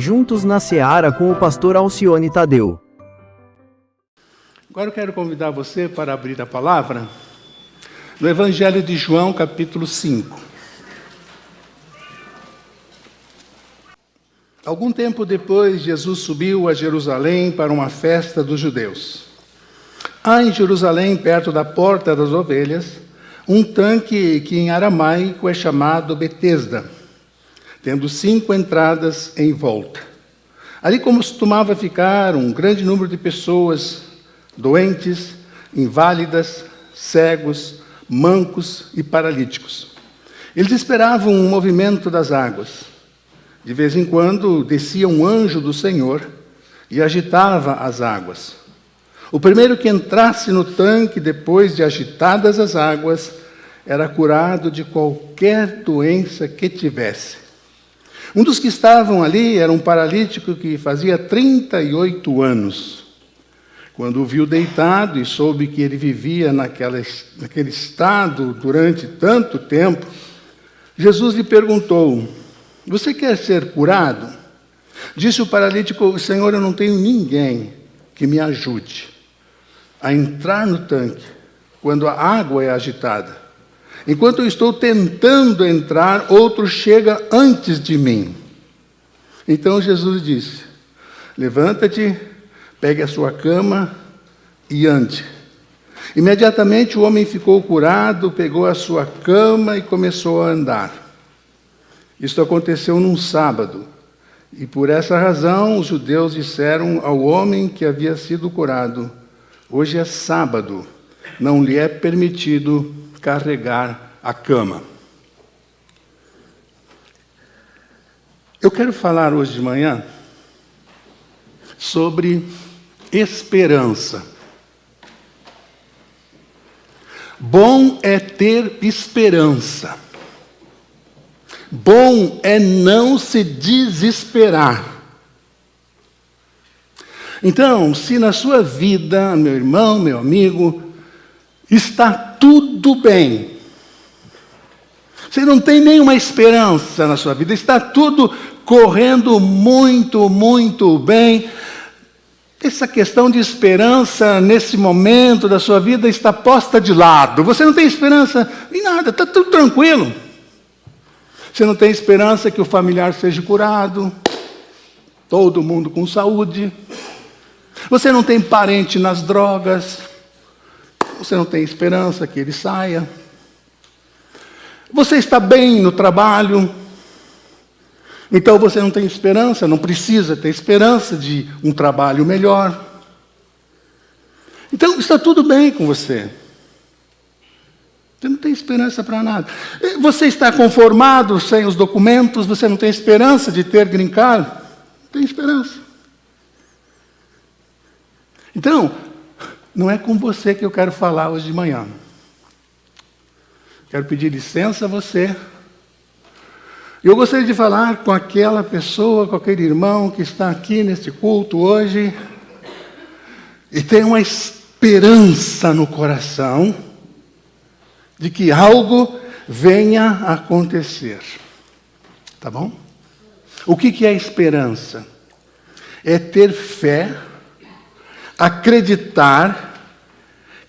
juntos na Seara com o pastor Alcione Tadeu. Agora eu quero convidar você para abrir a palavra no Evangelho de João, capítulo 5. Algum tempo depois, Jesus subiu a Jerusalém para uma festa dos judeus. Há em Jerusalém, perto da Porta das Ovelhas, um tanque que em aramaico é chamado Betesda, tendo 5 entradas em volta. Ali costumava ficar um grande número de pessoas, doentes, inválidas, cegos, mancos e paralíticos. Eles esperavam um movimento das águas. De vez em quando descia um anjo do Senhor e agitava as águas. O primeiro que entrasse no tanque, depois de agitadas as águas, era curado de qualquer doença que tivesse. Um dos que estavam ali era um paralítico que fazia 38 anos. Quando o viu deitado e soube que ele vivia naquele estado durante tanto tempo, Jesus lhe perguntou: "Você quer ser curado?" Disse o paralítico: "Senhor, eu não tenho ninguém que me ajude a entrar no tanque quando a água é agitada. Enquanto eu estou tentando entrar, outro chega antes de mim." Então Jesus disse: "Levanta-te, pegue a sua cama e ande." Imediatamente o homem ficou curado, pegou a sua cama e começou a andar. Isto aconteceu num sábado, e por essa razão os judeus disseram ao homem que havia sido curado: "Hoje é sábado, não lhe é permitido carregar a cama." Eu quero falar hoje de manhã sobre esperança. Bom é ter esperança. Bom é não se desesperar. Então, se na sua vida, meu irmão, meu amigo, está tudo bem, você não tem nenhuma esperança na sua vida, está tudo correndo muito, muito bem, essa questão de esperança nesse momento da sua vida está posta de lado. Você não tem esperança em nada, está tudo tranquilo. Você não tem esperança que o familiar seja curado, todo mundo com saúde. Você não tem parente nas drogas, você não tem esperança que ele saia. Você está bem no trabalho, então você não tem esperança, não precisa ter esperança de um trabalho melhor. Então está tudo bem com você. Você não tem esperança para nada. Você está conformado sem os documentos, você não tem esperança de ter green card? Não tem esperança. Então, não é com você que eu quero falar hoje de manhã. Quero pedir licença a você. Eu gostaria de falar com aquela pessoa, com aquele irmão que está aqui neste culto hoje e tem uma esperança no coração de que algo venha a acontecer. Tá bom? O que é esperança? É ter fé, acreditar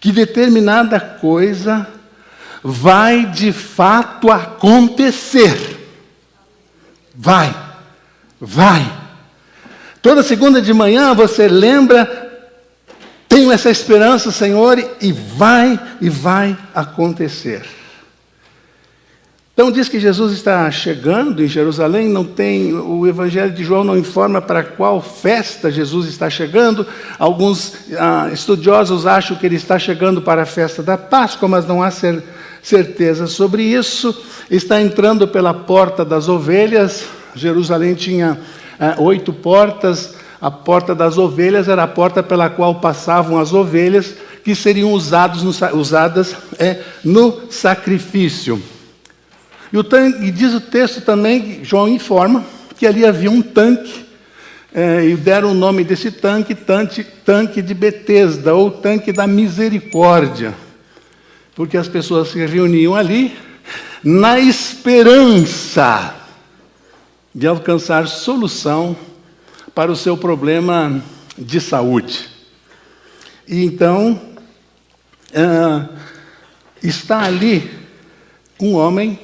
que determinada coisa vai de fato acontecer. Vai. Toda segunda de manhã você lembra, tenho essa esperança, Senhor, e vai acontecer. Então diz que Jesus está chegando em Jerusalém, o Evangelho de João não informa para qual festa Jesus está chegando. Alguns estudiosos acham que ele está chegando para a festa da Páscoa, mas não há certeza sobre isso. Está entrando pela Porta das Ovelhas. Jerusalém tinha 8 portas. A Porta das Ovelhas era a porta pela qual passavam as ovelhas, que seriam usadas no sacrifício. E diz o texto também, João informa, que ali havia um tanque, e deram o nome desse tanque de Betesda, ou tanque da misericórdia, porque as pessoas se reuniam ali na esperança de alcançar solução para o seu problema de saúde. E então, está ali um homem,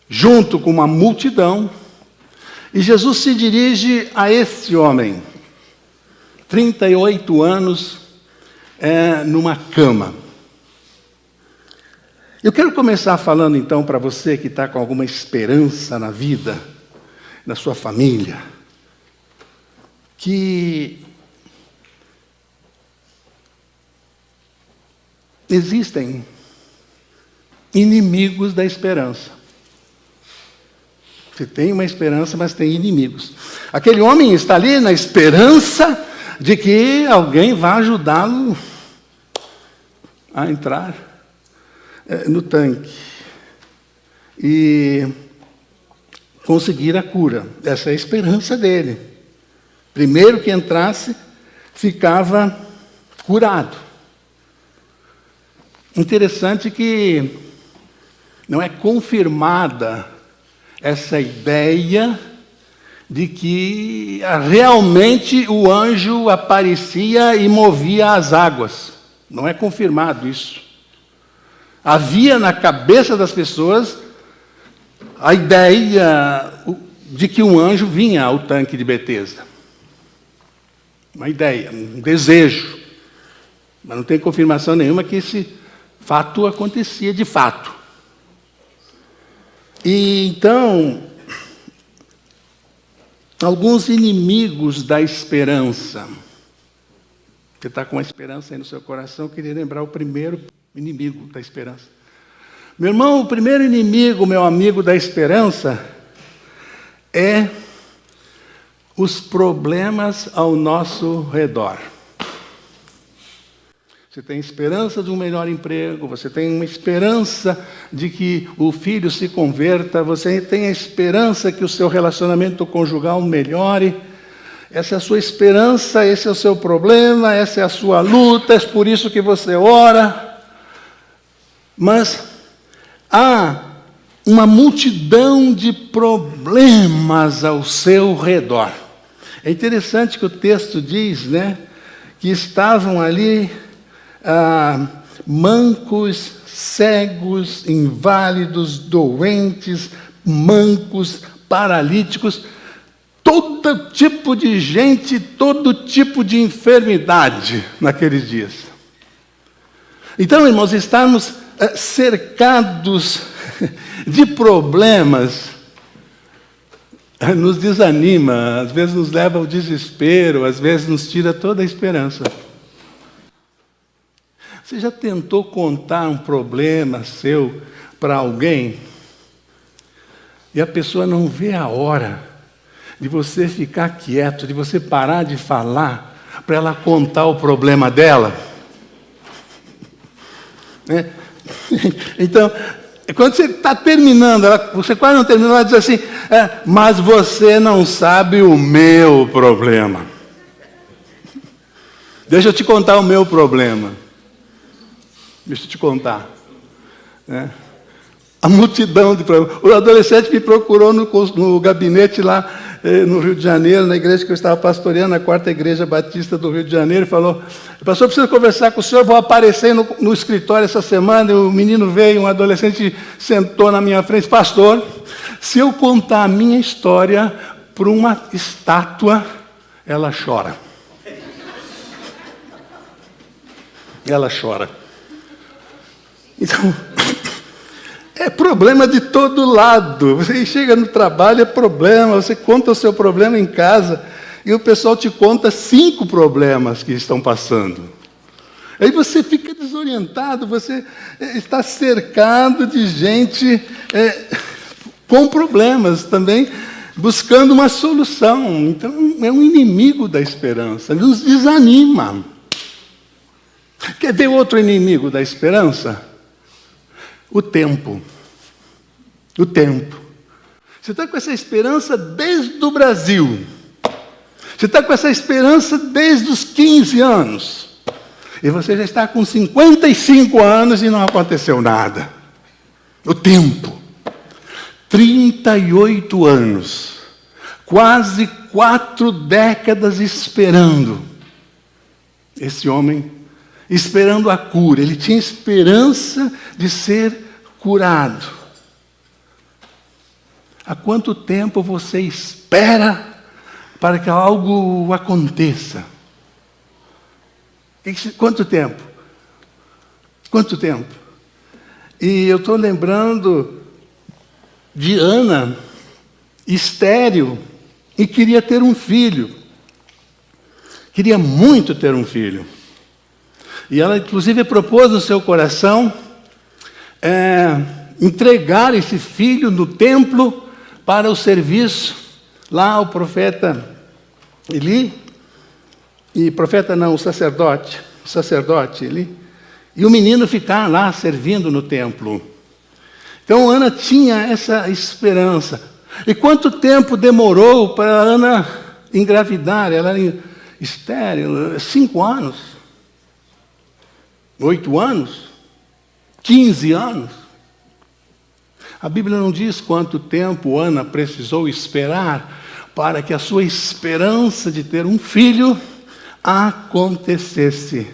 junto com uma multidão, e Jesus se dirige a esse homem, 38 anos, numa cama. Eu quero começar falando então para você que está com alguma esperança na vida, na sua família, que existem inimigos da esperança. Você tem uma esperança, mas tem inimigos. Aquele homem está ali na esperança de que alguém vai ajudá-lo a entrar no tanque e conseguir a cura. Essa é a esperança dele. Primeiro que entrasse, ficava curado. Interessante que não é confirmada essa ideia de que realmente o anjo aparecia e movia as águas. Não é confirmado isso. Havia na cabeça das pessoas a ideia de que um anjo vinha ao tanque de Betesda. Uma ideia, um desejo. Mas não tem confirmação nenhuma que esse fato acontecia de fato. E então, alguns inimigos da esperança. Você está com uma esperança aí no seu coração, eu queria lembrar o primeiro inimigo da esperança. Meu irmão, o primeiro inimigo, meu amigo da esperança, é os problemas ao nosso redor. Você tem esperança de um melhor emprego, você tem uma esperança de que o filho se converta, você tem a esperança que o seu relacionamento conjugal melhore. Essa é a sua esperança, esse é o seu problema, essa é a sua luta, é por isso que você ora. Mas há uma multidão de problemas ao seu redor. É interessante que o texto diz, que estavam ali mancos, cegos, inválidos, doentes, mancos, paralíticos, todo tipo de gente, todo tipo de enfermidade naqueles dias. Então, irmãos, estarmos cercados de problemas nos desanima, às vezes nos leva ao desespero, às vezes nos tira toda a esperança. Você já tentou contar um problema seu para alguém e a pessoa não vê a hora de você ficar quieto, de você parar de falar para ela contar o problema dela? Então, quando você está terminando, você quase não terminou, ela diz assim, mas você não sabe o meu problema. Deixa eu te contar o meu problema. Deixa eu te contar. A multidão de problemas. O adolescente me procurou no gabinete lá no Rio de Janeiro, na igreja que eu estava pastoreando, a 4ª Igreja Batista do Rio de Janeiro, e falou, pastor, preciso conversar com o senhor, vou aparecer no escritório essa semana. E o menino veio, um adolescente sentou na minha frente, pastor, se eu contar a minha história para uma estátua, ela chora. Ela chora. Então, é problema de todo lado. Você chega no trabalho, é problema. Você conta o seu problema em casa e o pessoal te conta 5 problemas que estão passando. Aí você fica desorientado, você está cercado de gente com problemas também, buscando uma solução. Então, é um inimigo da esperança, nos desanima. Quer ver outro inimigo da esperança? O tempo. O tempo. Você está com essa esperança desde o Brasil. Você está com essa esperança desde os 15 anos. E você já está com 55 anos e não aconteceu nada. O tempo. 38 anos. Quase 4 décadas esperando. Esse homem, esperando a cura. Ele tinha esperança de ser curado. Há quanto tempo você espera para que algo aconteça? Quanto tempo? Quanto tempo? E eu estou lembrando de Ana, estéril, e queria ter um filho. Queria muito ter um filho. E ela, inclusive, propôs no seu coração entregar esse filho no templo para o serviço. Lá o profeta Eli, o sacerdote Eli, e o menino ficar lá servindo no templo. Então Ana tinha essa esperança. E quanto tempo demorou para Ana engravidar? Ela era estéril, 5 anos, 8 anos, 15 anos. A Bíblia não diz quanto tempo Ana precisou esperar para que a sua esperança de ter um filho acontecesse.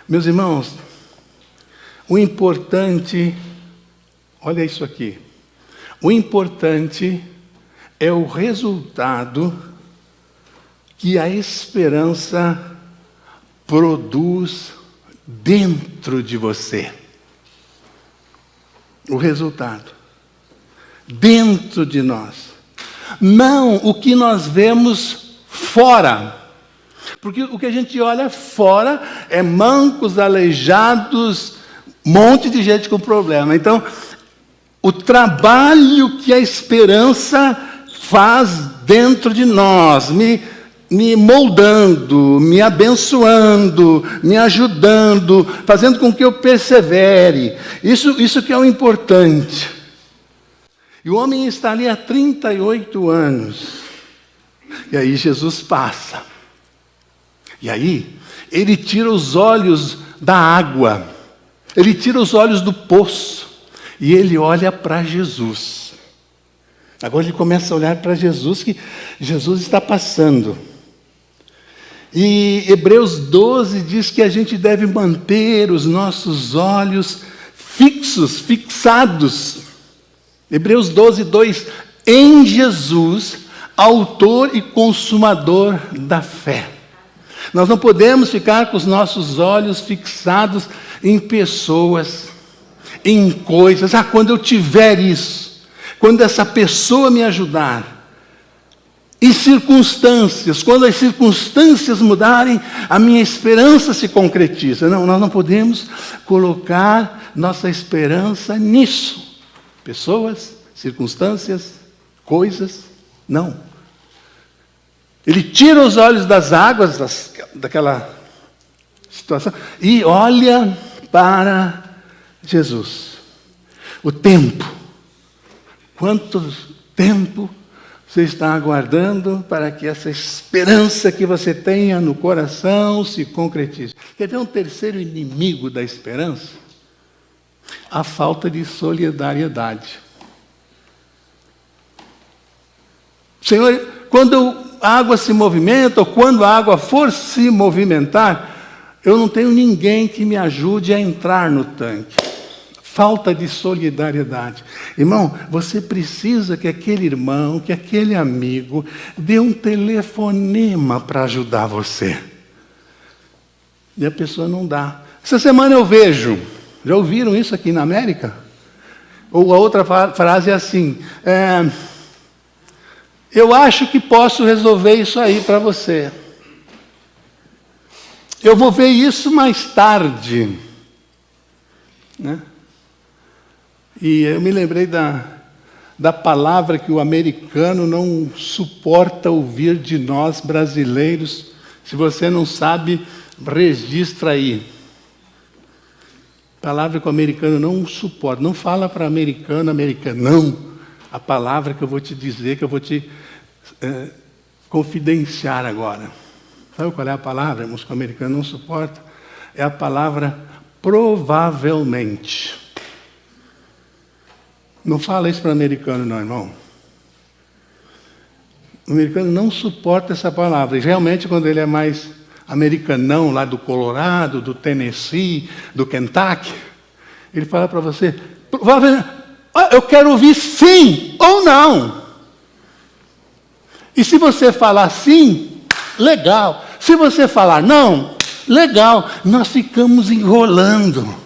Meus irmãos, o importante, olha isso aqui, o importante é o resultado que a esperança produz dentro de você. O resultado. Dentro de nós. Não o que nós vemos fora. Porque o que a gente olha fora é mancos, aleijados, um monte de gente com problema. Então, o trabalho que a esperança faz dentro de nós, me moldando, me abençoando, me ajudando, fazendo com que eu persevere. Isso que é o importante. E o homem está ali há 38 anos. E aí Jesus passa. E aí, ele tira os olhos da água. Ele tira os olhos do poço. E ele olha para Jesus. Agora ele começa a olhar para Jesus, que Jesus está passando. E Hebreus 12 diz que a gente deve manter os nossos olhos fixados. Hebreus 12, 2. Em Jesus, autor e consumador da fé. Nós não podemos ficar com os nossos olhos fixados em pessoas, em coisas. Quando eu tiver isso, quando essa pessoa me ajudar, em circunstâncias, quando as circunstâncias mudarem, a minha esperança se concretiza. Não, nós não podemos colocar nossa esperança nisso. Pessoas, circunstâncias, coisas, não. Ele tira os olhos das águas, daquela situação, e olha para Jesus. O tempo. Quanto tempo você está aguardando para que essa esperança que você tenha no coração se concretize? Quer ver um terceiro inimigo da esperança? A falta de solidariedade. Senhor, quando a água se movimenta, ou quando a água for se movimentar, eu não tenho ninguém que me ajude a entrar no tanque. Falta de solidariedade. Irmão, você precisa que aquele irmão, que aquele amigo, dê um telefonema para ajudar você. E a pessoa não dá. Essa semana eu vejo, já ouviram isso aqui na América? Ou a outra frase é assim, eu acho que posso resolver isso aí para você. Eu vou ver isso mais tarde. Né? E eu me lembrei da palavra que o americano não suporta ouvir de nós brasileiros. Se você não sabe, registra aí. Palavra que o americano não suporta. Não fala para americano. Não. A palavra que eu vou te dizer, que eu vou te confidenciar agora. Sabe qual é a palavra, irmãos, que o americano não suporta? É a palavra provavelmente. Não fala isso para americano, não, irmão. O americano não suporta essa palavra. E realmente, quando ele é mais americanão, lá do Colorado, do Tennessee, do Kentucky, ele fala para você, eu quero ouvir sim ou não. E se você falar sim, legal. Se você falar não, legal. Nós ficamos enrolando.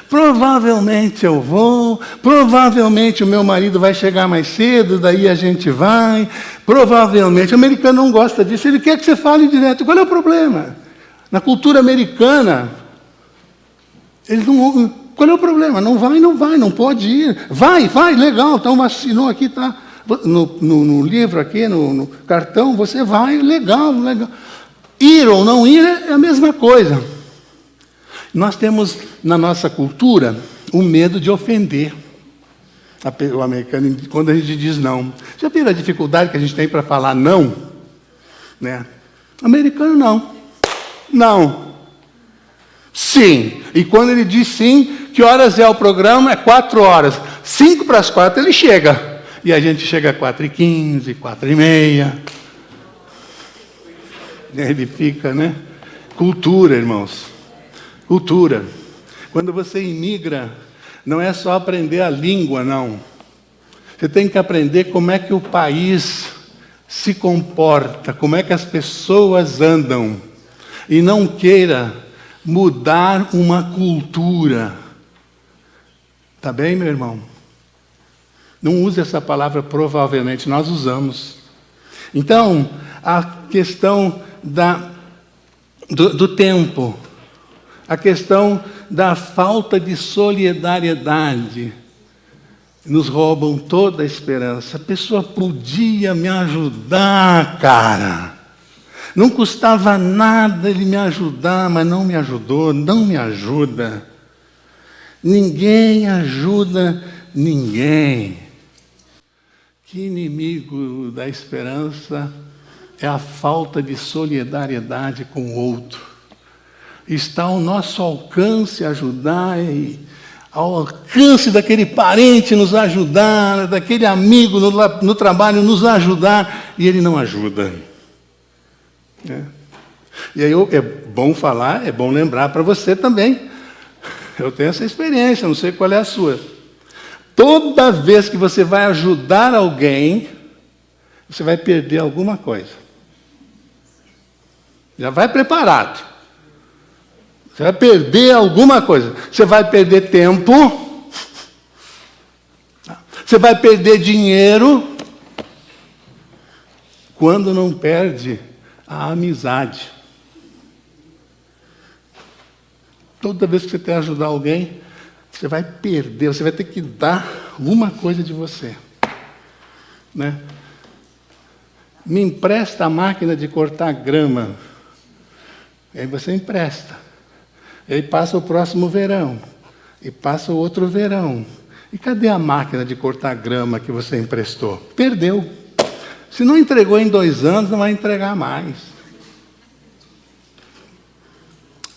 Provavelmente eu vou, provavelmente o meu marido vai chegar mais cedo, daí a gente vai, provavelmente. O americano não gosta disso, ele quer que você fale direto. Qual é o problema? Na cultura americana, eles não... Qual é o problema? Não vai, não pode ir. Vai, legal, então assinou aqui, tá? No livro aqui, no cartão, você vai, legal. Ir ou não ir é a mesma coisa. Nós temos, na nossa cultura, o medo de ofender o americano quando a gente diz não. Já viram a dificuldade que a gente tem para falar não? Né? Americano, não. Não. Sim. E quando ele diz sim, que horas é o programa? É 4 horas. 5 para as 4 ele chega. E a gente chega às 4h15, 4h30. Ele fica, né? Cultura, irmãos. Cultura. Quando você imigra, não é só aprender a língua, não. Você tem que aprender como é que o país se comporta, como é que as pessoas andam. E não queira mudar uma cultura. Tá bem, meu irmão? Não use essa palavra provavelmente, nós usamos. Então, a questão do tempo, a questão da falta de solidariedade, nos roubam toda a esperança. A pessoa podia me ajudar, cara. Não custava nada ele me ajudar, mas não me ajudou, não me ajuda. Ninguém ajuda ninguém. Que inimigo da esperança é a falta de solidariedade com o outro. Está ao nosso alcance ajudar, ao alcance daquele parente nos ajudar, daquele amigo no trabalho nos ajudar, e ele não ajuda. E aí é bom falar, é bom lembrar para você também. Eu tenho essa experiência, não sei qual é a sua. Toda vez que você vai ajudar alguém, você vai perder alguma coisa. Já vai preparado. Você vai perder alguma coisa. Você vai perder tempo. Você vai perder dinheiro. Quando não perde a amizade. Toda vez que você tem que ajudar alguém, você vai perder, você vai ter que dar alguma coisa de você. Né? Me empresta a máquina de cortar grama. Aí você empresta. Aí passa o próximo verão. E passa o outro verão. E cadê a máquina de cortar grama que você emprestou? Perdeu. Se não entregou em 2 anos, não vai entregar mais.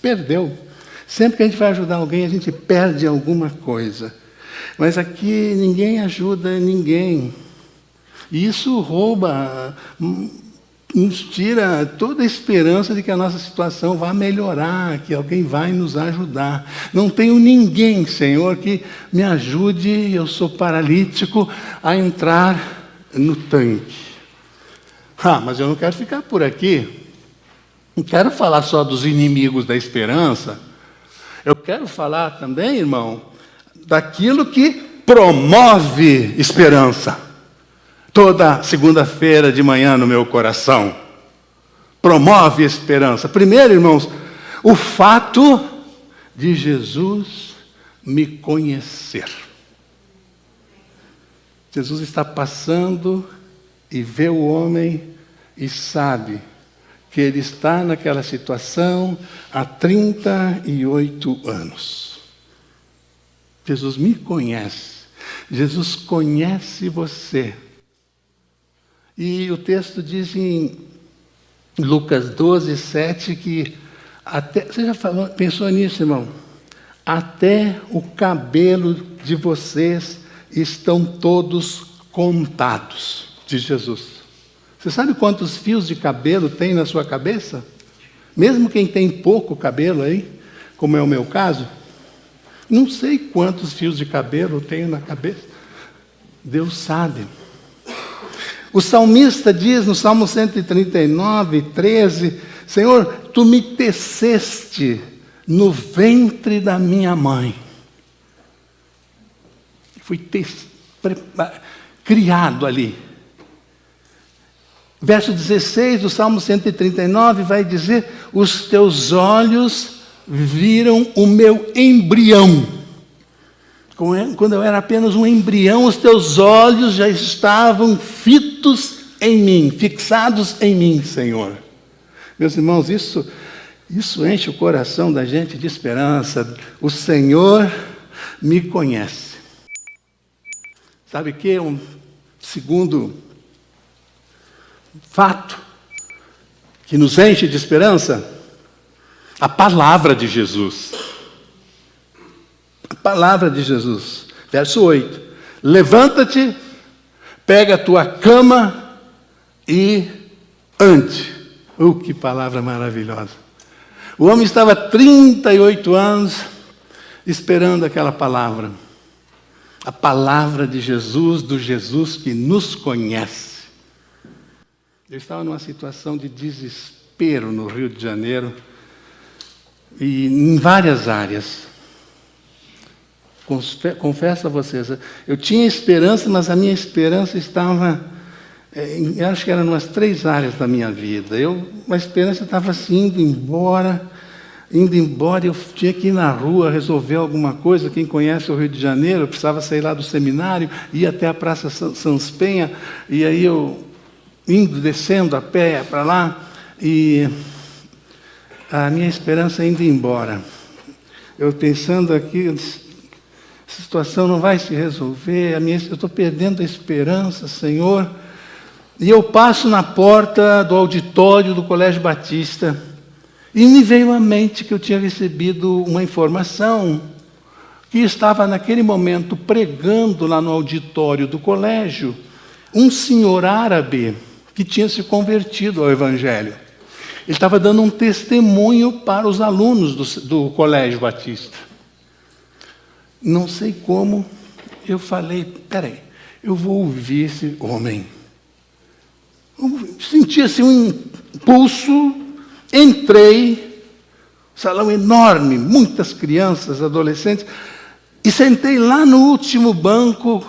Perdeu. Sempre que a gente vai ajudar alguém, a gente perde alguma coisa. Mas aqui ninguém ajuda ninguém. E isso rouba, nos tira toda a esperança de que a nossa situação vai melhorar, que alguém vai nos ajudar. Não tenho ninguém, Senhor, que me ajude, eu sou paralítico, a entrar no tanque. Mas eu não quero ficar por aqui. Não quero falar só dos inimigos da esperança. Eu quero falar também, irmão, daquilo que promove esperança. Toda segunda-feira de manhã no meu coração. Promove esperança. Primeiro, irmãos, o fato de Jesus me conhecer. Jesus está passando e vê o homem e sabe que ele está naquela situação há 38 anos. Jesus me conhece. Jesus conhece você. E o texto diz em Lucas 12, 7, que até... Você já pensou nisso, irmão? Até o cabelo de vocês estão todos contados, diz Jesus. Você sabe quantos fios de cabelo tem na sua cabeça? Mesmo quem tem pouco cabelo aí, como é o meu caso, não sei quantos fios de cabelo eu tenho na cabeça. Deus sabe. O salmista diz no Salmo 139, 13, Senhor, Tu me teceste no ventre da minha mãe. Fui criado ali. Verso 16 do Salmo 139 vai dizer, os teus olhos viram o meu embrião. Quando eu era apenas um embrião, os teus olhos já estavam fitos em mim, fixados em mim, Senhor. Meus irmãos, isso enche o coração da gente de esperança. O Senhor me conhece. Sabe o que? Um segundo fato que nos enche de esperança? A palavra de Jesus. A palavra de Jesus. Verso 8. Levanta-te, pega a tua cama e ande. Que palavra maravilhosa. O homem estava 38 anos esperando aquela palavra. A palavra de Jesus, do Jesus que nos conhece. Eu estava numa situação de desespero no Rio de Janeiro, e em várias áreas. Confesso a vocês, eu tinha esperança, mas a minha esperança estava, eu acho que era em umas 3 áreas da minha vida. A esperança estava assim, indo embora, eu tinha que ir na rua resolver alguma coisa. Quem conhece o Rio de Janeiro, eu precisava sair lá do seminário, ir até a Praça Sans Penha, e aí eu descendo a pé para lá, e a minha esperança indo embora. Eu pensando aqui, essa situação não vai se resolver, eu estou perdendo a esperança, Senhor. E eu passo na porta do auditório do Colégio Batista, e me veio à mente que eu tinha recebido uma informação, que estava naquele momento pregando lá no auditório do colégio, um senhor árabe que tinha se convertido ao Evangelho. Ele estava dando um testemunho para os alunos do Colégio Batista. Não sei como, eu falei, peraí, eu vou ouvir esse homem. Eu senti assim um impulso, entrei, salão enorme, muitas crianças, adolescentes, e sentei lá no último banco.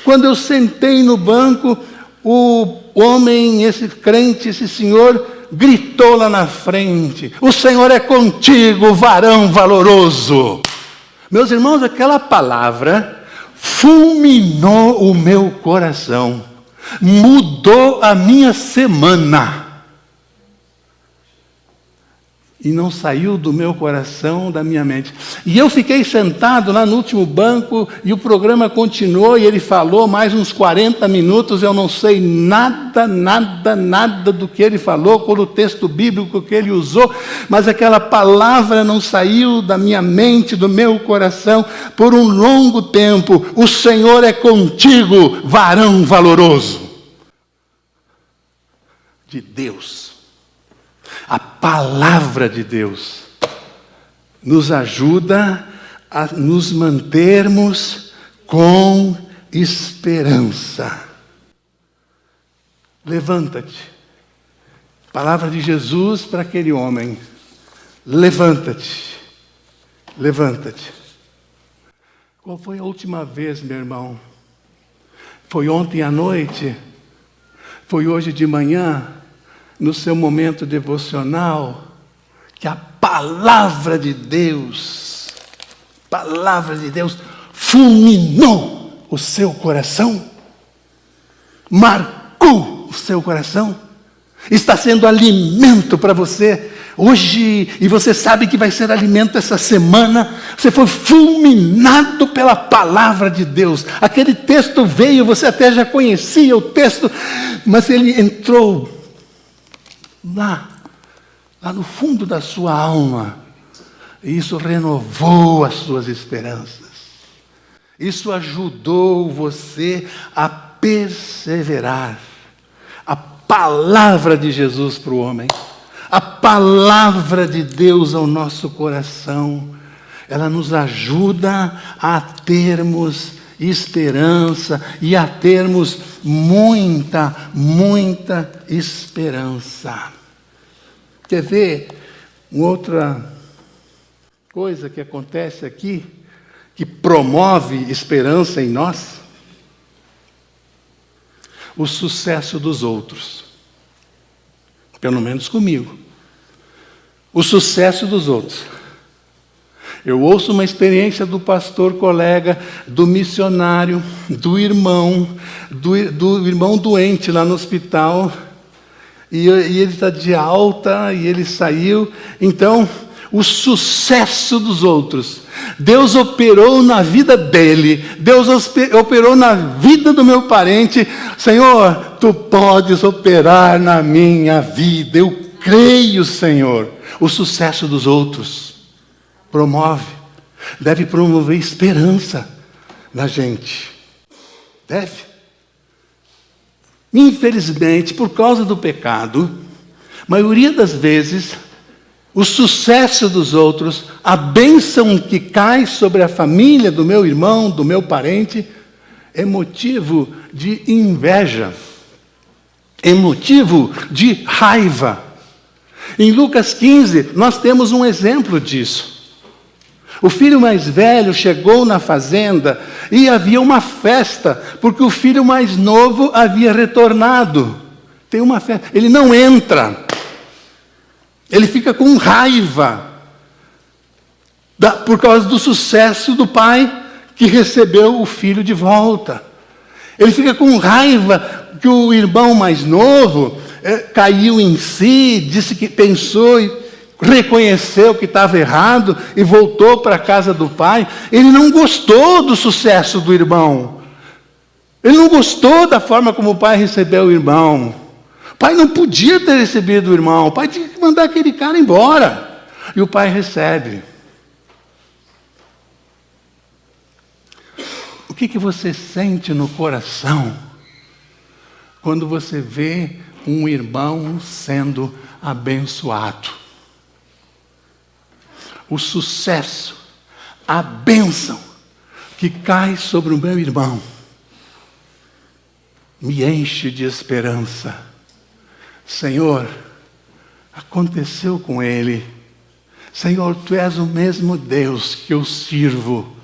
Quando eu sentei no banco, o homem, esse crente, esse senhor, gritou lá na frente, o Senhor é contigo, varão valoroso. Meus irmãos, aquela palavra fulminou o meu coração, mudou a minha semana. E não saiu do meu coração, da minha mente. E eu fiquei sentado lá no último banco, e o programa continuou, e ele falou mais uns 40 minutos, eu não sei nada do que ele falou, com o texto bíblico que ele usou, mas aquela palavra não saiu da minha mente, do meu coração, por um longo tempo. O Senhor é contigo, varão valoroso. De Deus. A palavra de Deus nos ajuda a nos mantermos com esperança. Levanta-te. Palavra de Jesus para aquele homem. Levanta-te. Levanta-te. Qual foi a última vez, meu irmão? Foi ontem à noite? Foi hoje de manhã? No seu momento devocional, que a palavra de Deus fulminou o seu coração, marcou o seu coração, está sendo alimento para você hoje, e você sabe que vai ser alimento essa semana. Você foi fulminado pela palavra de Deus. Aquele texto veio, você até já conhecia o texto, mas ele entrou lá no fundo da sua alma, e isso renovou as suas esperanças. Isso ajudou você a perseverar, a palavra de Jesus para o homem, a palavra de Deus ao nosso coração, ela nos ajuda a termos esperança e a termos muita, muita esperança. Quer ver outra coisa que acontece aqui, que promove esperança em nós? O sucesso dos outros. Pelo menos comigo. O sucesso dos outros. Eu ouço uma experiência do pastor colega, do missionário, do irmão doente lá no hospital, e ele está de alta, e ele saiu. Então, o sucesso dos outros. Deus operou na vida dele, Deus operou na vida do meu parente. Senhor, tu podes operar na minha vida, eu creio, Senhor. O sucesso dos outros deve promover esperança na gente. Deve. Infelizmente, por causa do pecado, a maioria das vezes, o sucesso dos outros, a bênção que cai sobre a família do meu irmão, do meu parente, é motivo de inveja, é motivo de raiva. Em Lucas 15, nós temos um exemplo disso. O filho mais velho chegou na fazenda e havia uma festa, porque o filho mais novo havia retornado. Tem uma festa, ele não entra. Ele fica com raiva por causa do sucesso do pai que recebeu o filho de volta. Ele fica com raiva que o irmão mais novo caiu em si, disse que pensou e reconheceu que estava errado e voltou para a casa do pai. Ele não gostou do sucesso do irmão. Ele não gostou da forma como o pai recebeu o irmão. O pai não podia ter recebido o irmão. O pai tinha que mandar aquele cara embora. E o pai recebe. O que você sente no coração quando você vê um irmão sendo abençoado? O sucesso, a bênção que cai sobre o meu irmão me enche de esperança. Senhor, aconteceu com ele. Senhor, tu és o mesmo Deus que eu sirvo.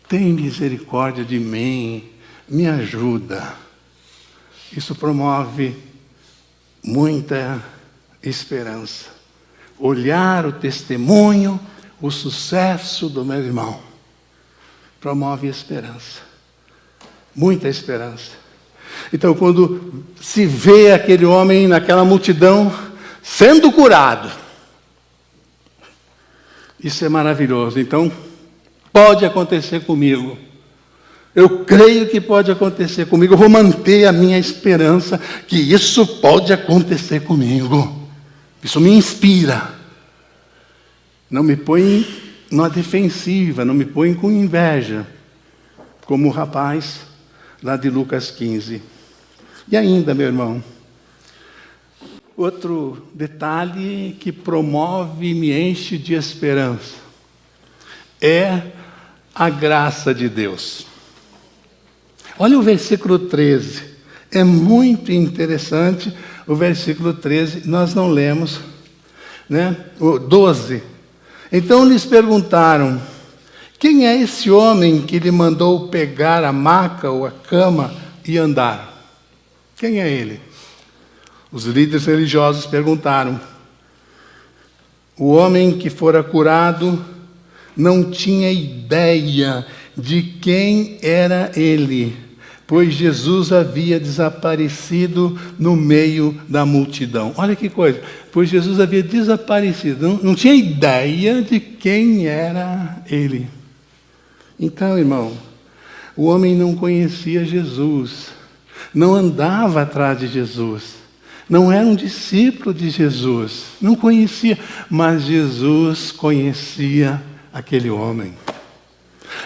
Tem misericórdia de mim, me ajuda. Isso promove muita esperança. Olhar o testemunho, o sucesso do meu irmão, promove esperança. Muita esperança. Então, quando se vê aquele homem naquela multidão sendo curado, isso é maravilhoso. Então, pode acontecer comigo. Eu creio que pode acontecer comigo. Eu vou manter a minha esperança que isso pode acontecer comigo. Isso me inspira. Não me põe na defensiva, não me põe com inveja, como o rapaz lá de Lucas 15. E ainda, meu irmão, outro detalhe que promove e me enche de esperança é a graça de Deus. Olha o versículo 13. É muito interessante o versículo 13. Nós não lemos, né? O 12. Então lhes perguntaram: quem é esse homem que lhe mandou pegar a maca ou a cama e andar? Quem é ele? Os líderes religiosos perguntaram. O homem que fora curado não tinha ideia de quem era ele, pois Jesus havia desaparecido no meio da multidão. Olha que coisa, pois Jesus havia desaparecido, não tinha ideia de quem era ele. Então, irmão, o homem não conhecia Jesus, não andava atrás de Jesus, não era um discípulo de Jesus, não conhecia, mas Jesus conhecia aquele homem.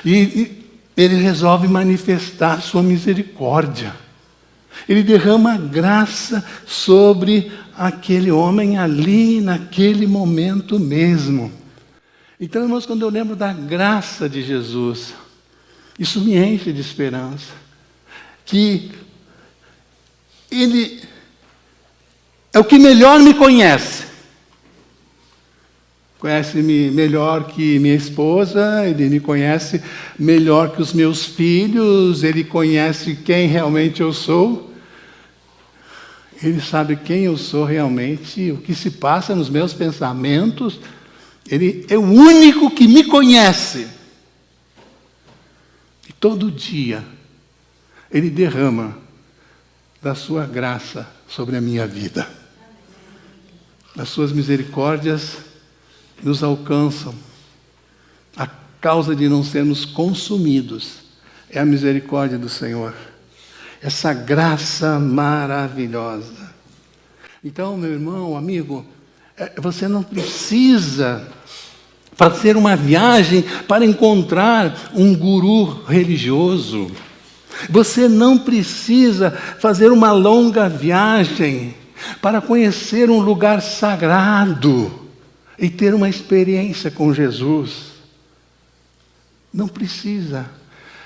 E ele resolve manifestar sua misericórdia. Ele derrama graça sobre aquele homem ali, naquele momento mesmo. Então, irmãos, quando eu lembro da graça de Jesus, isso me enche de esperança. Que Ele é o que melhor me conhece. Conhece-me melhor que minha esposa, Ele me conhece melhor que os meus filhos, Ele conhece quem realmente eu sou. Ele sabe quem eu sou realmente, o que se passa nos meus pensamentos. Ele é o único que me conhece. E todo dia, Ele derrama da sua graça sobre a minha vida. As suas misericórdias nos alcançam. A causa de não sermos consumidos é a misericórdia do Senhor. Essa graça maravilhosa. Então, meu irmão, amigo, você não precisa fazer uma viagem para encontrar um guru religioso. Você não precisa fazer uma longa viagem para conhecer um lugar sagrado e ter uma experiência com Jesus. Não precisa.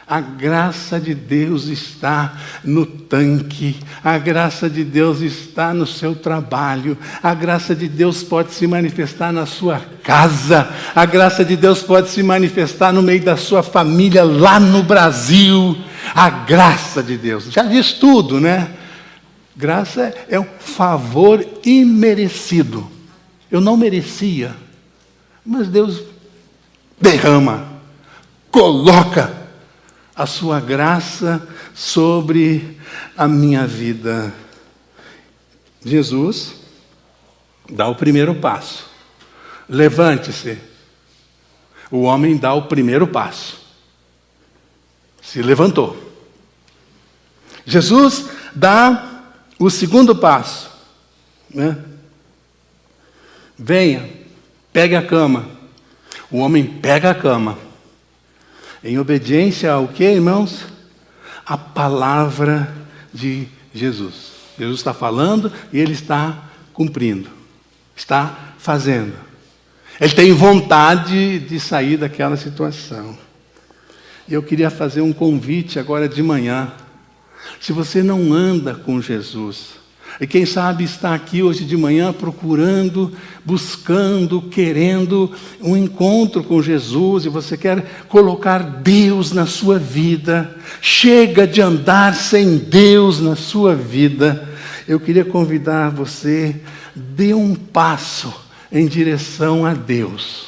A graça de Deus está no tanque, a graça de Deus está no seu trabalho, a graça de Deus pode se manifestar na sua casa, a graça de Deus pode se manifestar no meio da sua família lá no Brasil. A graça de Deus, já diz tudo, né? Graça é um favor imerecido. Eu não merecia, mas Deus derrama, coloca a sua graça sobre a minha vida. Jesus dá o primeiro passo. Levante-se. O homem dá o primeiro passo. Se levantou. Jesus dá o segundo passo, né? Venha, pegue a cama. O homem pega a cama. Em obediência ao que, irmãos? A palavra de Jesus. Jesus está falando e Ele está cumprindo. Está fazendo. Ele tem vontade de sair daquela situação. E eu queria fazer um convite agora de manhã. Se você não anda com Jesus, e quem sabe está aqui hoje de manhã procurando, buscando, querendo um encontro com Jesus, e você quer colocar Deus na sua vida, chega de andar sem Deus na sua vida, eu queria convidar você, dê um passo em direção a Deus.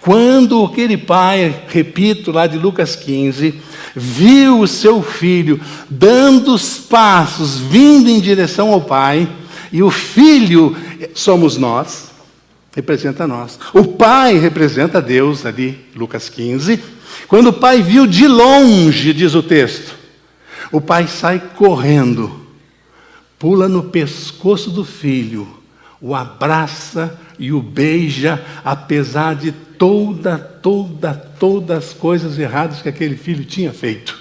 Quando aquele pai, repito, lá de Lucas 15, viu o seu filho dando os passos, vindo em direção ao pai, e o filho somos nós, representa nós. O pai representa Deus, ali, Lucas 15. Quando o pai viu de longe, diz o texto, o pai sai correndo, pula no pescoço do filho, o abraça e o beija, apesar de todas as coisas erradas que aquele filho tinha feito.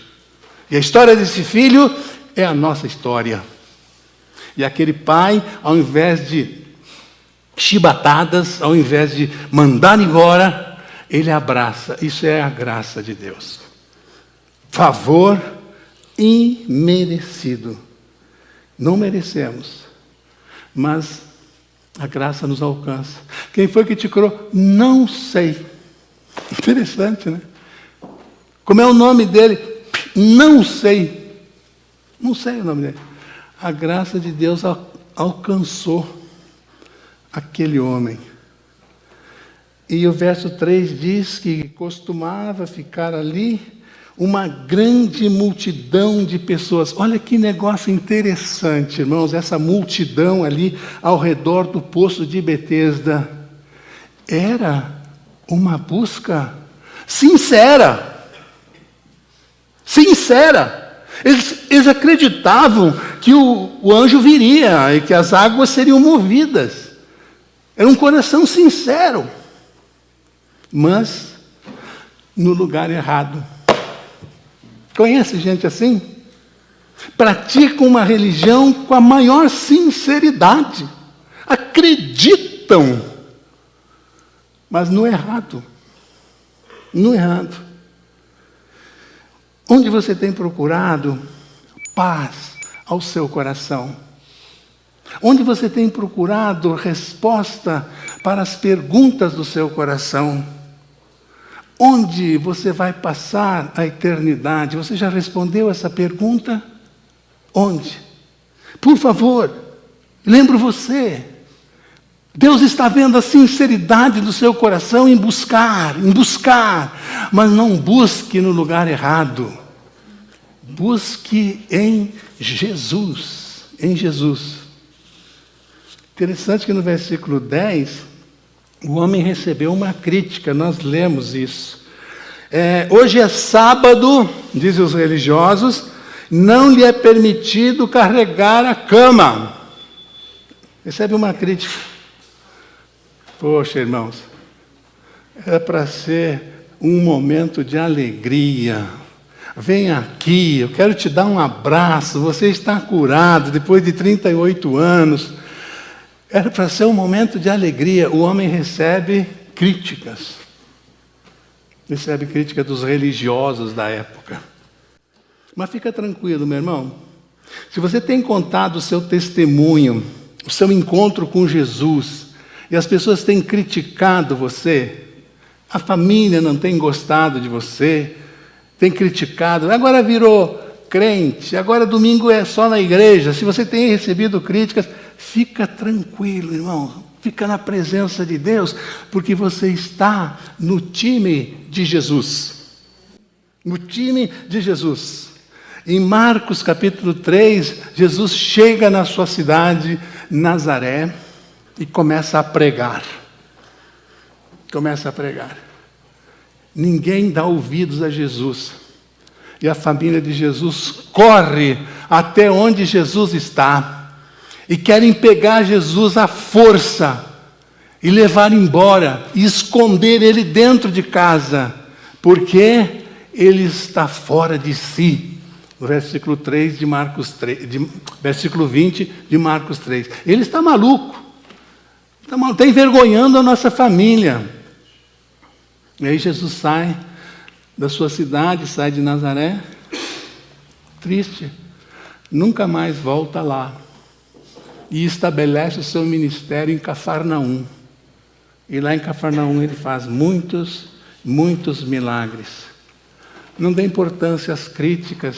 E a história desse filho é a nossa história. E aquele pai, ao invés de chibatadas, ao invés de mandar embora, ele abraça. Isso é a graça de Deus. Favor imerecido. Não merecemos, mas a graça nos alcança. Quem foi que te curou? Não sei. Interessante, né? Como é o nome dele? Não sei. Não sei o nome dele. A graça de Deus alcançou aquele homem. E o verso 3 diz que costumava ficar ali uma grande multidão de pessoas. Olha que negócio interessante, irmãos, essa multidão ali ao redor do poço de Betesda. Era uma busca sincera. Sincera. Eles acreditavam que o anjo viria e que as águas seriam movidas. Era um coração sincero. Mas no lugar errado. Conhece gente assim? praticam uma religião com a maior sinceridade, acreditam, mas no errado. No errado. Onde você tem procurado paz ao seu coração? Onde você tem procurado resposta para as perguntas do seu coração? Onde você vai passar a eternidade? Você já respondeu essa pergunta? Onde? Por favor, lembro você. Deus está vendo a sinceridade do seu coração em buscar, mas não busque no lugar errado. Busque em Jesus, em Jesus. Interessante que no versículo 10, o homem recebeu uma crítica, nós lemos isso. Hoje é sábado, dizem os religiosos, não lhe é permitido carregar a cama. Recebe uma crítica. Poxa, irmãos, é para ser um momento de alegria. Vem aqui, eu quero te dar um abraço, você está curado depois de 38 anos. Era para ser um momento de alegria. O homem recebe críticas. Recebe crítica dos religiosos da época. Mas fica tranquilo, meu irmão. Se você tem contado o seu testemunho, o seu encontro com Jesus, e as pessoas têm criticado você, a família não tem gostado de você, tem criticado, agora virou crente, agora domingo é só na igreja. Se você tem recebido críticas, fica tranquilo, irmão. Fica na presença de Deus, porque você está no time de Jesus. No time de Jesus. Em Marcos capítulo 3, Jesus chega na sua cidade, Nazaré, e começa a pregar. Começa a pregar. Ninguém dá ouvidos a Jesus. E a família de Jesus corre até onde Jesus está. E querem pegar Jesus à força. E levar embora. E esconder ele dentro de casa. Porque ele está fora de si. No versículo 3 de Marcos 3, versículo 20 de Marcos 3. Ele está maluco. Está envergonhando a nossa família. E aí Jesus sai da sua cidade, sai de Nazaré, triste, nunca mais volta lá. E estabelece o seu ministério em Cafarnaum. E lá em Cafarnaum ele faz muitos milagres. Não dê importância às críticas.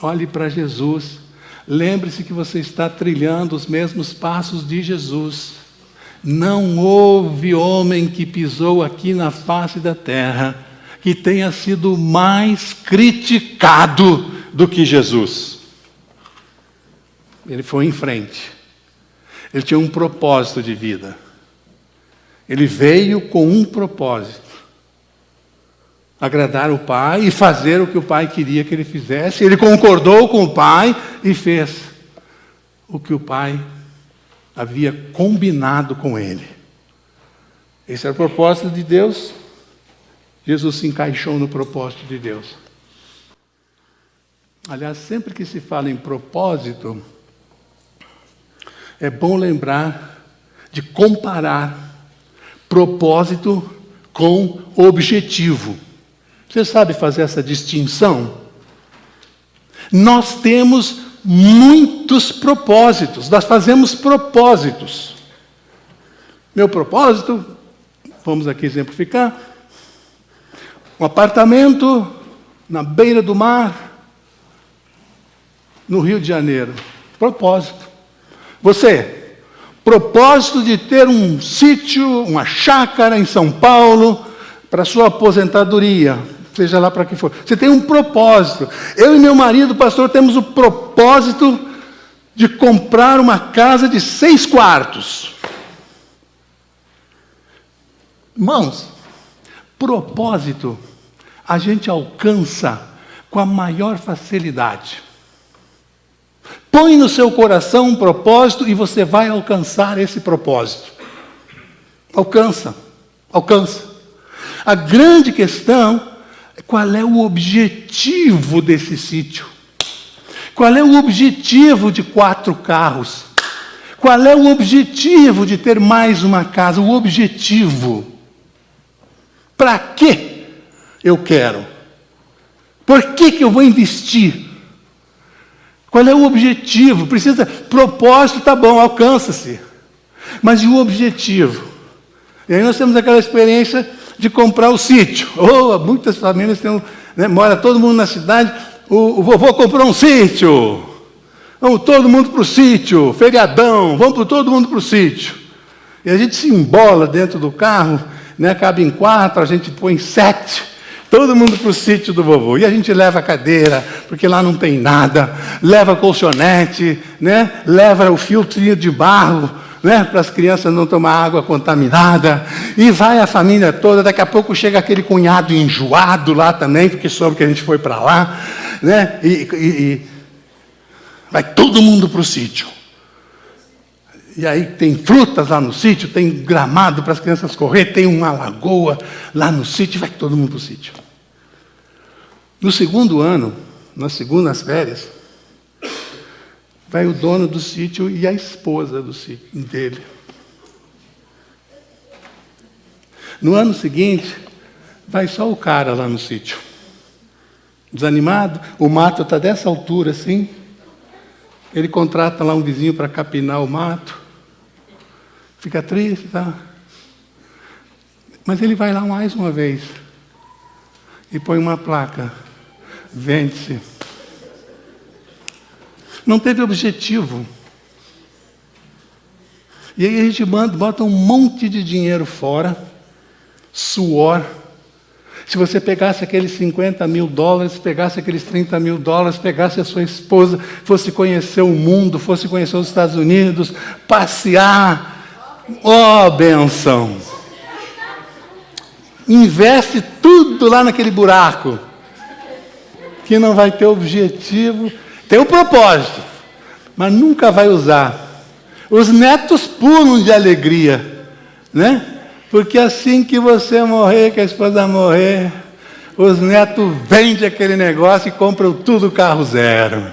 Olhe para Jesus. Lembre-se que você está trilhando os mesmos passos de Jesus. Não houve homem que pisou aqui na face da terra que tenha sido mais criticado do que Jesus. Ele foi em frente. Ele tinha um propósito de vida. Ele veio com um propósito. Agradar o Pai e fazer o que o Pai queria que ele fizesse. Ele concordou com o Pai e fez o que o Pai havia combinado com ele. Esse era o propósito de Deus. Jesus se encaixou no propósito de Deus. Aliás, sempre que se fala em propósito, é bom lembrar de comparar propósito com objetivo. Você sabe fazer essa distinção? Nós temos muitos propósitos, nós fazemos propósitos. Meu propósito, vamos aqui exemplificar, um apartamento na beira do mar, no Rio de Janeiro. Propósito. Você, propósito de ter um sítio, uma chácara em São Paulo, para sua aposentadoria, seja lá para que for. Você tem um propósito. Eu e meu marido, pastor, temos o propósito de comprar uma casa de 6 quartos. Irmãos, propósito a gente alcança com a maior facilidade. Põe no seu coração um propósito e você vai alcançar esse propósito. Alcança. A grande questão é qual é o objetivo desse sítio. Qual é o objetivo de 4 carros? Qual é o objetivo de ter mais uma casa? O objetivo. Para que eu quero? Por que eu vou investir? Qual é o objetivo? Propósito, tá bom, alcança-se. Mas e o objetivo? E aí nós temos aquela experiência de comprar o sítio. Muitas famílias têm, mora todo mundo na cidade, o vovô comprou um sítio. Vamos todo mundo para o sítio, feriadão, todo mundo para o sítio. E a gente se embola dentro do carro, cabe em 4, a gente põe 7, todo mundo para o sítio do vovô. E a gente leva a cadeira, porque lá não tem nada, leva a colchonete, leva o filtrinho de barro, para as crianças não tomar água contaminada, e vai a família toda. Daqui a pouco chega aquele cunhado enjoado lá também, porque soube que a gente foi para lá, e vai todo mundo para o sítio. E aí tem frutas lá no sítio, tem gramado para as crianças correr, tem uma lagoa lá no sítio, vai todo mundo para o sítio. No segundo ano, nas segundas férias, vai o dono do sítio e a esposa do sítio dele. No ano seguinte, vai só o cara lá no sítio. Desanimado, o mato está dessa altura assim. Ele contrata lá um vizinho para capinar o mato. Fica triste, tá? Mas ele vai lá mais uma vez e põe uma placa: vende-se. Não teve objetivo. E aí a gente bota um monte de dinheiro fora, suor. Se você pegasse aqueles $50 mil, pegasse aqueles $30 mil, pegasse a sua esposa, fosse conhecer o mundo, fosse conhecer os Estados Unidos, passear, benção. Investe tudo lá naquele buraco, que não vai ter objetivo. Tem um propósito, mas nunca vai usar. Os netos pulam de alegria, Porque assim que você morrer, que a esposa morrer, os netos vendem aquele negócio e compram tudo carro zero.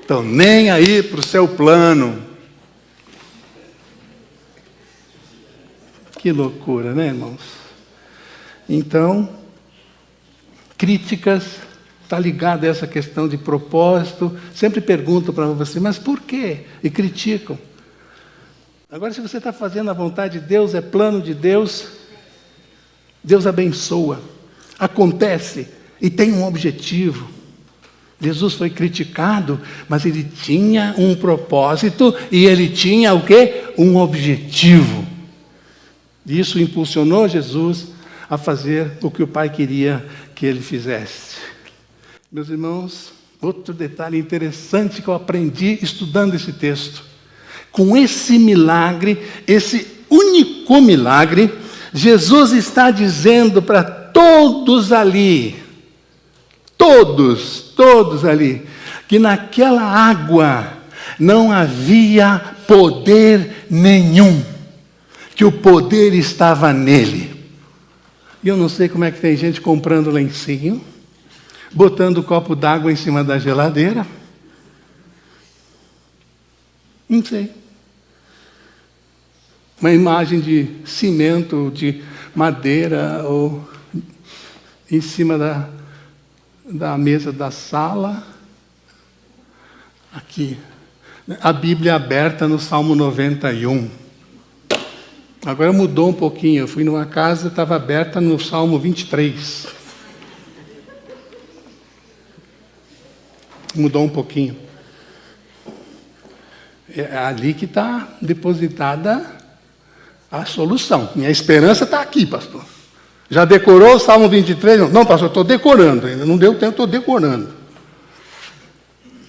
Então, nem aí para o seu plano. Que loucura, irmãos? Então, críticas. Está ligado a essa questão de propósito. Sempre perguntam para você, mas por quê? E criticam. Agora, se você está fazendo a vontade de Deus, é plano de Deus, Deus abençoa, acontece e tem um objetivo. Jesus foi criticado, mas ele tinha um propósito e ele tinha o quê? Um objetivo. E isso impulsionou Jesus a fazer o que o Pai queria que ele fizesse. Meus irmãos, outro detalhe interessante que eu aprendi estudando esse texto. Com esse milagre, esse único milagre, Jesus está dizendo para todos ali, todos ali, que naquela água não havia poder nenhum, que o poder estava nele. E eu não sei como é que tem gente comprando lencinho, botando um copo d'água em cima da geladeira. Não sei. Uma imagem de cimento, de madeira, ou em cima da mesa da sala. Aqui. A Bíblia aberta no Salmo 91. Agora mudou um pouquinho. Eu fui numa casa, estava aberta no Salmo 23. Mudou um pouquinho. É ali que está depositada a solução. Minha esperança está aqui, pastor. Já decorou o Salmo 23? Não, pastor, estou decorando ainda. Não deu tempo, estou decorando.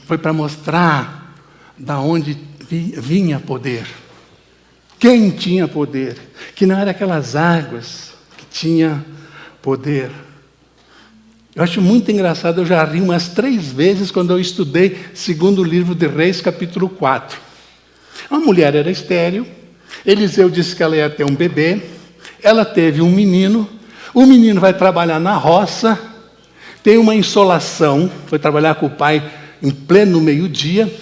Foi para mostrar da onde vinha poder. Quem tinha poder? Que não era aquelas águas que tinha poder. Eu acho muito engraçado, eu já ri umas 3 vezes quando eu estudei segundo livro de Reis, capítulo 4. A mulher era estéril, Eliseu disse que ela ia ter um bebê, ela teve um menino, o menino vai trabalhar na roça, tem uma insolação, foi trabalhar com o pai em pleno meio-dia,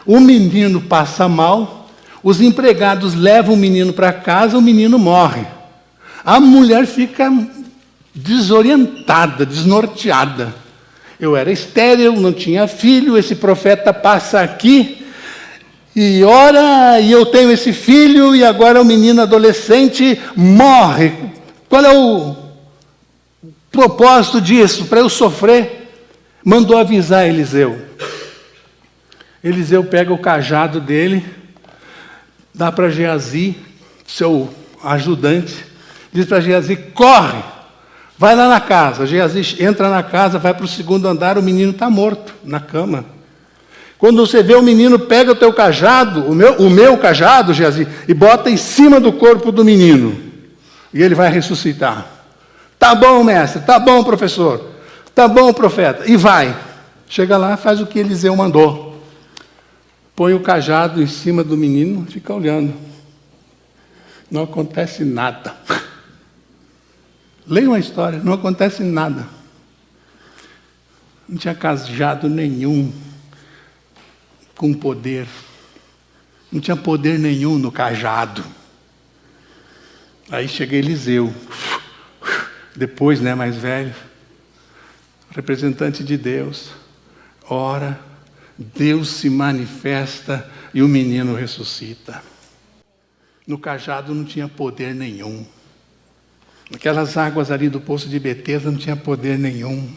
o menino passa mal, os empregados levam o menino para casa, o menino morre. A mulher fica desorientada, desnorteada. Eu era estéril, não tinha filho, esse profeta passa aqui e ora, e eu tenho esse filho, e agora o menino adolescente morre. Qual é o propósito disso? Para eu sofrer? Mandou avisar Eliseu. Eliseu pega o cajado dele, dá para Geazi, seu ajudante, diz para Geazi, corre, vai lá na casa. Geazi entra na casa, vai para o segundo andar, o menino está morto na cama. Quando você vê o menino, pega o teu cajado, o meu cajado, Geazi, e bota em cima do corpo do menino. E ele vai ressuscitar. Tá bom, mestre, tá bom, professor, tá bom, profeta. E vai. Chega lá, faz o que Eliseu mandou. Põe o cajado em cima do menino, fica olhando. Não acontece nada. Leiam a história, não acontece nada. Não tinha cajado nenhum com poder. Não tinha poder nenhum no cajado. Aí chega Eliseu. Depois, mais velho. Representante de Deus. Ora, Deus se manifesta e o menino ressuscita. No cajado não tinha poder nenhum. Aquelas águas ali do poço de Betesda não tinha poder nenhum.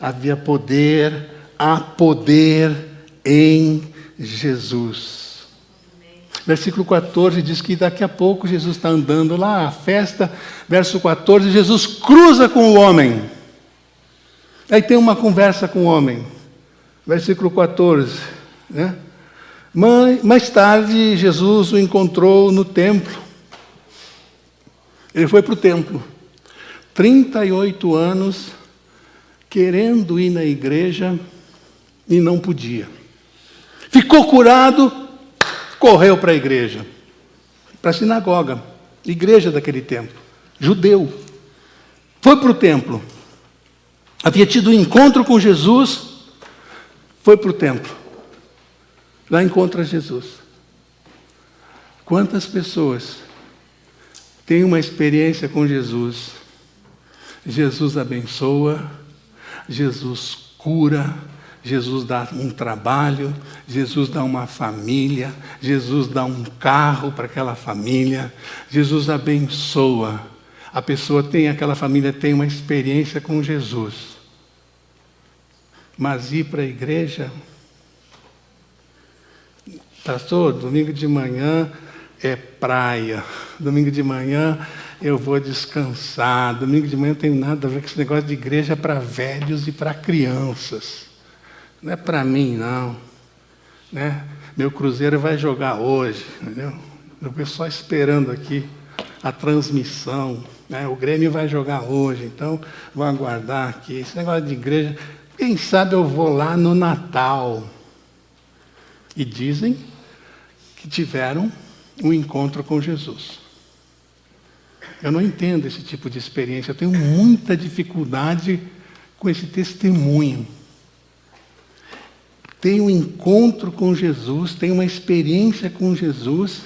Havia poder, há poder em Jesus. Versículo 14 diz que daqui a pouco Jesus está andando lá, a festa. Verso 14, Jesus cruza com o homem. Aí tem uma conversa com o homem. Versículo 14. Mais tarde, Jesus o encontrou no templo. Ele foi para o templo. 38 anos, querendo ir na igreja e não podia. Ficou curado, correu para a igreja. Para a sinagoga, igreja daquele tempo. Judeu. Foi para o templo. Havia tido um encontro com Jesus, foi para o templo. Lá encontra Jesus. Quantas pessoas têm uma experiência com Jesus? Jesus abençoa, Jesus cura, Jesus dá um trabalho, Jesus dá uma família, Jesus dá um carro para aquela família, Jesus abençoa. A pessoa tem, aquela família tem uma experiência com Jesus. Mas ir para a igreja, pastor, domingo de manhã é praia, domingo de manhã eu vou descansar, domingo de manhã não tem nada a ver com esse negócio de igreja para velhos e para crianças. Não é para mim, não. Meu Cruzeiro vai jogar hoje, entendeu? O pessoal esperando aqui a transmissão. O Grêmio vai jogar hoje, então vou aguardar aqui. Esse negócio de igreja, quem sabe eu vou lá no Natal. E dizem que tiveram um encontro com Jesus. Eu não entendo esse tipo de experiência, eu tenho muita dificuldade com esse testemunho. Tem um encontro com Jesus, tem uma experiência com Jesus,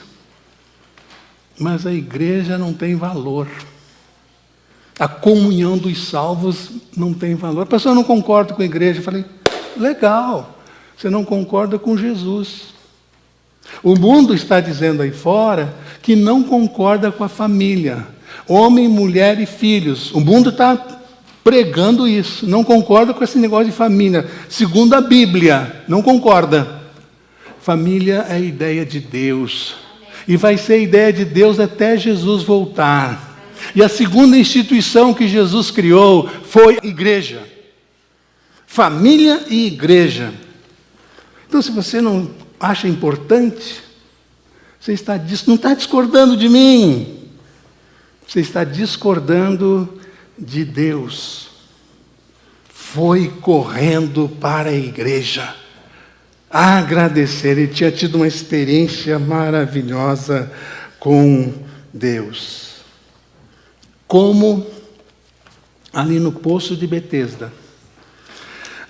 mas a igreja não tem valor. A comunhão dos salvos não tem valor. A pessoa não concorda com a igreja. Eu falei, legal, você não concorda com Jesus. O mundo está dizendo aí fora que não concorda com a família. Homem, mulher e filhos. O mundo está pregando isso. Não concorda com esse negócio de família. Segundo a Bíblia, não concorda. Família é a ideia de Deus. E vai ser a ideia de Deus até Jesus voltar. E a segunda instituição que Jesus criou foi a igreja. Família e igreja. Então, se você não acha importante, você não está discordando de mim. Você está discordando de Deus. Foi correndo para a igreja agradecer. Ele tinha tido uma experiência maravilhosa com Deus. Como ali no poço de Betesda,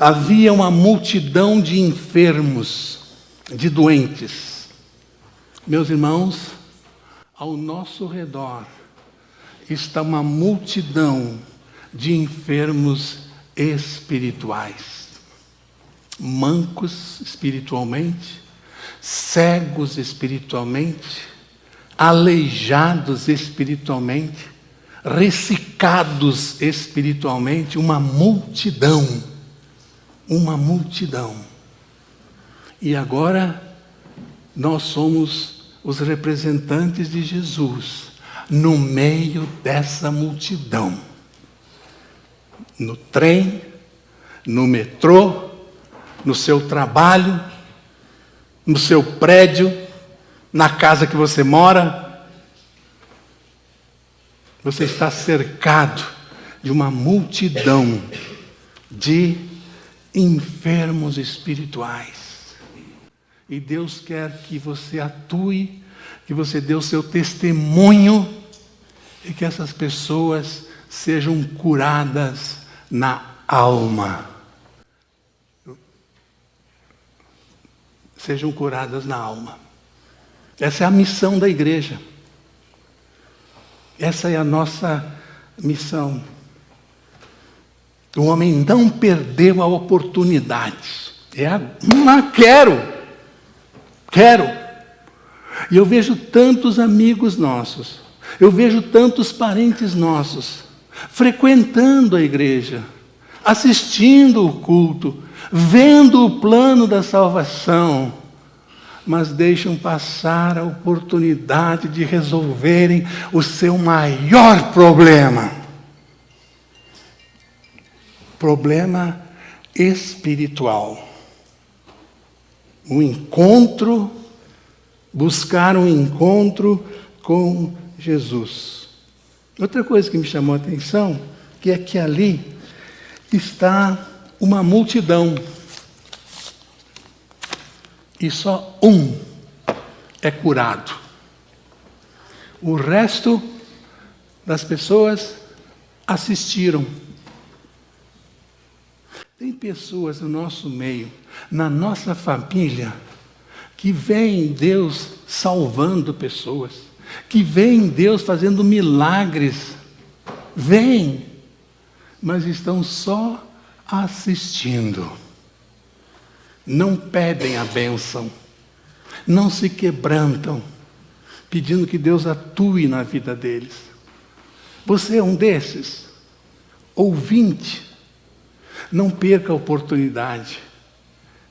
havia uma multidão de enfermos, de doentes. Meus irmãos, ao nosso redor está uma multidão de enfermos espirituais, mancos espiritualmente, cegos espiritualmente, aleijados espiritualmente, ressecados espiritualmente, uma multidão. E agora nós somos os representantes de Jesus no meio dessa multidão. No trem, no metrô, no seu trabalho, no seu prédio, na casa que você mora. Você está cercado de uma multidão de enfermos espirituais. E Deus quer que você atue, que você dê o seu testemunho e que essas pessoas sejam curadas na alma. Sejam curadas na alma. Essa é a missão da igreja. Essa é a nossa missão. O homem não perdeu a oportunidade. Quero. E eu vejo tantos amigos nossos, eu vejo tantos parentes nossos, frequentando a igreja, assistindo o culto, vendo o plano da salvação, mas deixam passar a oportunidade de resolverem o seu maior problema. Problema espiritual. Buscar um encontro com Jesus. Outra coisa que me chamou a atenção, que é que ali está uma multidão. E só um é curado. O resto das pessoas assistiram. Tem pessoas no nosso meio, na nossa família, que veem Deus salvando pessoas, que veem Deus fazendo milagres. Veem, mas estão só assistindo. Não pedem a bênção, não se quebrantam, pedindo que Deus atue na vida deles. Você é um desses, ouvinte. Não perca a oportunidade.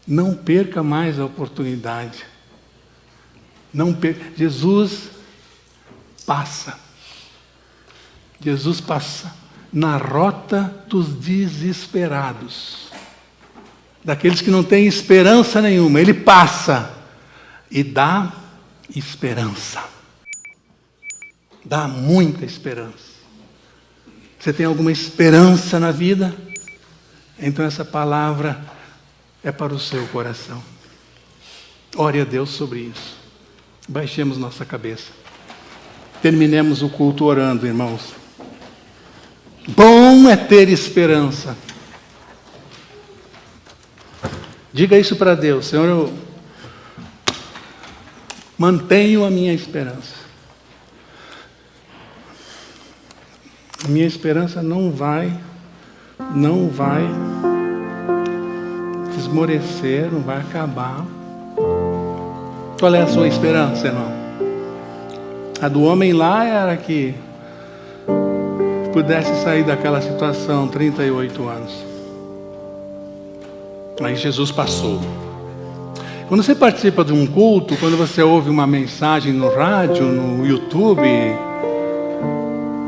Não perca mais a oportunidade. Jesus passa. Jesus passa na rota dos desesperados. Daqueles que não têm esperança nenhuma. Ele passa e dá esperança. Dá muita esperança. Você tem alguma esperança na vida? Então essa palavra é para o seu coração. Ore a Deus sobre isso. Baixemos nossa cabeça. Terminemos o culto orando, irmãos. Bom é ter esperança. Diga isso para Deus. Senhor, eu mantenho a minha esperança. A minha esperança não vai esmorecer, não vai acabar. Qual é a sua esperança, irmão? A do homem lá era que pudesse sair daquela situação, 38 anos. Aí Jesus passou. Quando você participa de um culto, quando você ouve uma mensagem no rádio, no YouTube,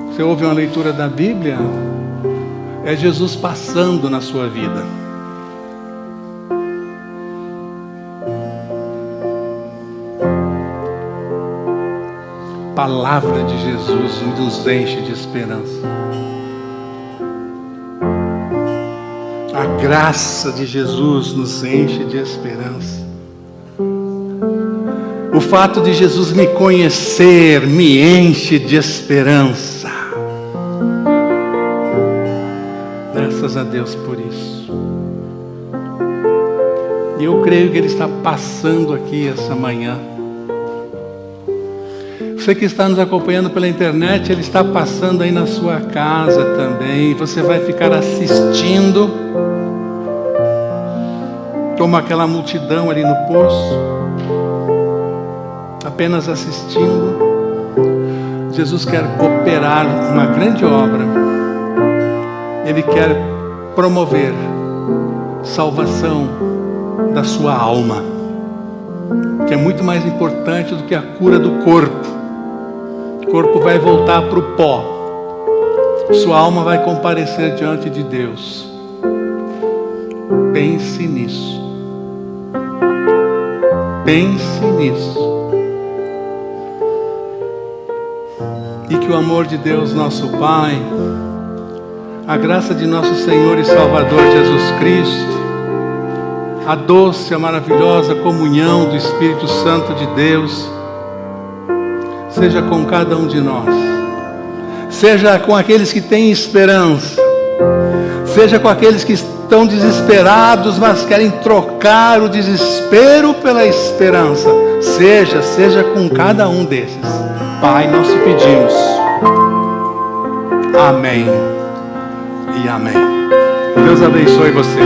você ouve uma leitura da Bíblia, é Jesus passando na sua vida. A palavra de Jesus nos enche de esperança. A graça de Jesus nos enche de esperança. O fato de Jesus me conhecer me enche de esperança. Graças a Deus por isso. E eu creio que Ele está passando aqui essa manhã. Você que está nos acompanhando pela internet, Ele está passando aí na sua casa também. Você vai ficar assistindo, como aquela multidão ali no poço, apenas assistindo. Jesus quer operar uma grande obra. Ele quer promover salvação da sua alma, que é muito mais importante do que a cura do corpo. O corpo vai voltar para o pó. Sua alma vai comparecer diante de Deus. Pense nisso. Pense nisso. E que o amor de Deus, nosso Pai, a graça de nosso Senhor e Salvador Jesus Cristo, a doce, a maravilhosa comunhão do Espírito Santo de Deus, seja com cada um de nós, seja com aqueles que têm esperança, seja com aqueles que estão desesperados, mas querem trocar o desespero pela esperança, seja com cada um desses. Pai, nós te pedimos. Amém e amém. Deus abençoe você.